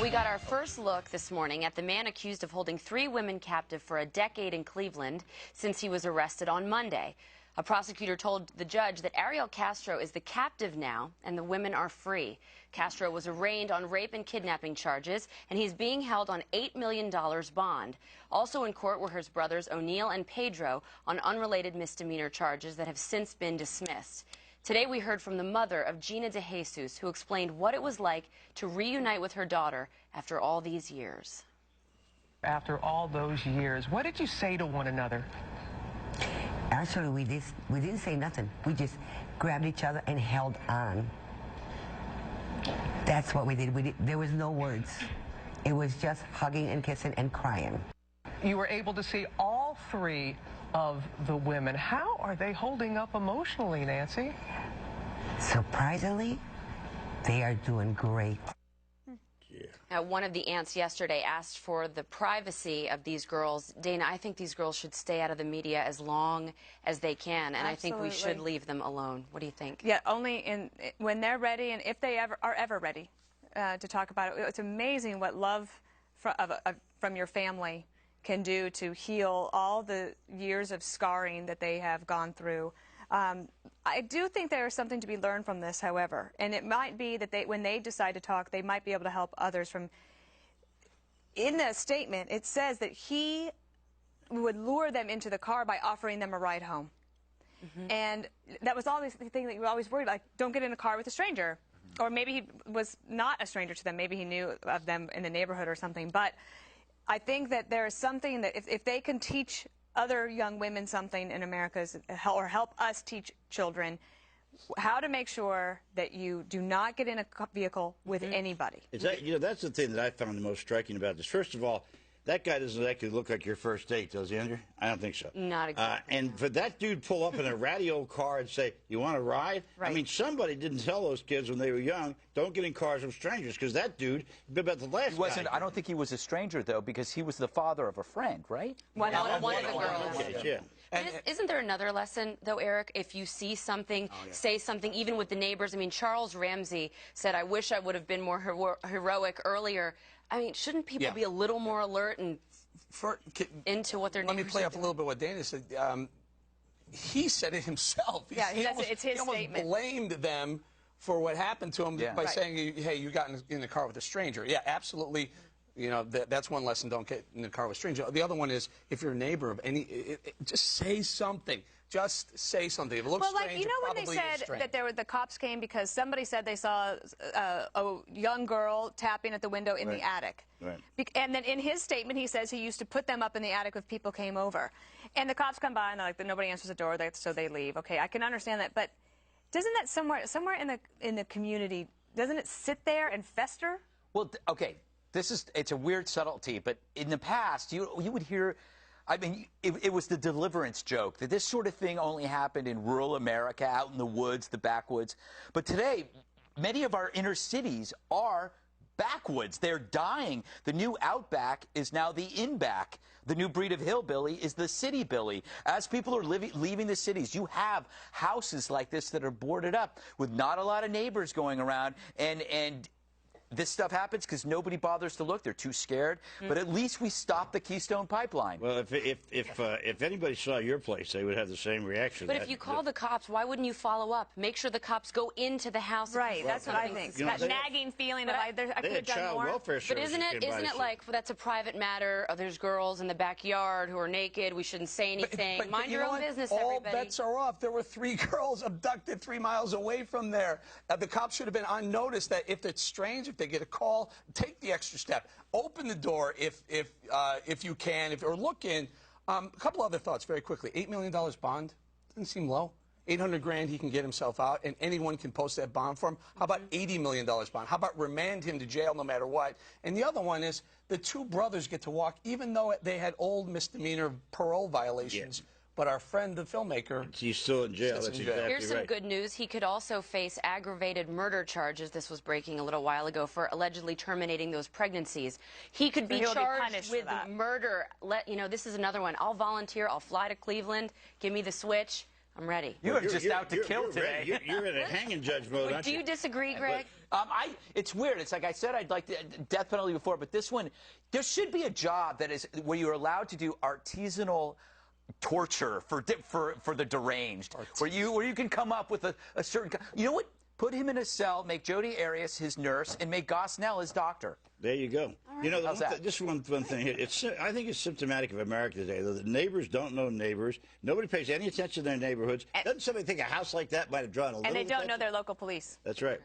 We got our first look this morning at the man accused of holding 3 women captive for a decade in Cleveland since he was arrested on Monday. A prosecutor told the judge that Ariel Castro is the captive now and the women are free. Castro was arraigned on rape and kidnapping charges, and he's being held on $8 million bond. Also in court were his brothers O'Neill and Pedro on unrelated misdemeanor charges that have since been dismissed. Today we heard from the mother of Gina De Jesus, who explained what it was like to reunite with her daughter after all these years. After all those years, what did you say to one another? Actually, we didn't say nothing. We just grabbed each other and held on. That's what we did. There was no words. It was just hugging and kissing and crying. You were able to see all 3 of the women. How are they holding up emotionally, Nancy? Surprisingly, they are doing great. One of the aunts yesterday asked for the privacy of these girls. Dana, I think these girls should stay out of the media as long as they can, and Absolutely. I think we should leave them alone. What do you think? Yeah, only when they're ready, and if they are ever ready to talk about it. It's amazing what love from your family can do to heal all the years of scarring that they have gone through. I do think there is something to be learned from this, however, and it might be that when they decide to talk, they might be able to help others from. In the statement, it says that he would lure them into the car by offering them a ride home. And that was always the thing that you were always worried about, like, don't get in a car with a stranger. Or maybe he was not a stranger to them. Maybe he knew of them in the neighborhood or something. But I think that there is something that if they can teach other young women something in America, or help us teach children how to make sure that you do not get in a vehicle with anybody. Is that, that's the thing that I found the most striking about this. First of all, that guy doesn't actually look like your first date, does he, Andrea? I don't think so. Not exactly. And for that dude pull up in a ratty old car and say, you want to ride? Right. I mean, somebody didn't tell those kids when they were young, don't get in cars with strangers, because that dude, about the last guy. I don't think he was a stranger, though, because he was the father of a friend, right? One of the girls. Case, yeah. Isn't there another lesson, though, Eric? If you see something, say something, even with the neighbors. I mean, Charles Ramsey said, I wish I would have been more heroic earlier. I mean, shouldn't people be a little more alert and into what their neighbors Let me play up a little bit what Dana said. He said it himself. It's his he almost statement. blamed them for what happened to him by saying, hey, you got in the car with a stranger. Yeah, absolutely. You know, that's one lesson, don't get in the car with a stranger. The other one is, if you're a neighbor of any, just say something. Just say something. If it looks strange, like, you know when they said that the cops came because somebody said they saw a young girl tapping at the window in the attic. Right. And then in his statement, he says he used to put them up in the attic if people came over. And the cops come by and they're like, nobody answers the door, so they leave. Okay, I can understand that, but doesn't that somewhere in the community, doesn't it sit there and fester? Well, okay, it's a weird subtlety, but in the past, you would hear. I mean, it was the deliverance joke that this sort of thing only happened in rural America, out in the woods, the backwoods. But today, many of our inner cities are backwoods. They're dying. The new outback is now the inback. The new breed of hillbilly is the city billy. As people are leaving the cities, you have houses like this that are boarded up with not a lot of neighbors going around, and this stuff happens because nobody bothers to look. They're too scared. But at least we stopped the Keystone Pipeline. Well, if anybody saw your place, they would have the same reaction. But if you call the cops, why wouldn't you follow up? Make sure the cops go into the house. Right, that's what I think. That nagging feeling of I could have done more. But isn't it like, well, that's a private matter? Oh, there's girls in the backyard who are naked. We shouldn't say anything. But Mind your own business, all everybody. All bets are off. There were 3 girls abducted 3 miles away from there. The cops should have been on notice that if it's strange, if they get a call, take the extra step. Open the door if you can, or look in. A couple other thoughts very quickly. $8 million bond doesn't seem low. 800 grand he can get himself out, and anyone can post that bond for him. How about $80 million bond? How about remand him to jail no matter what? And the other one is the 2 brothers get to walk, even though they had old misdemeanor parole violations. Yeah. But our friend, the filmmaker, he's still in jail. That's exactly right. Here's some good news. He could also face aggravated murder charges. This was breaking a little while ago for allegedly terminating those pregnancies. He could be charged with murder. This is another one. I'll volunteer. I'll fly to Cleveland. Give me the switch. I'm ready. You are just out to kill you're today. ready. You're in a hanging judge mode, aren't Do you disagree, Greg? It's weird. It's like I said, I'd like the death penalty before, but this one, there should be a job that is where you're allowed to do artisanal torture for the deranged, where you can come up with a certain. You know what? Put him in a cell, make Jodi Arias his nurse, and make Gosnell his doctor. There you go. Right. You know, How's that? just one thing here. I think it's symptomatic of America today, though. The neighbors don't know neighbors. Nobody pays any attention to their neighborhoods. Doesn't somebody think a house like that might have drawn a little And they don't know attention? their local police. That's right.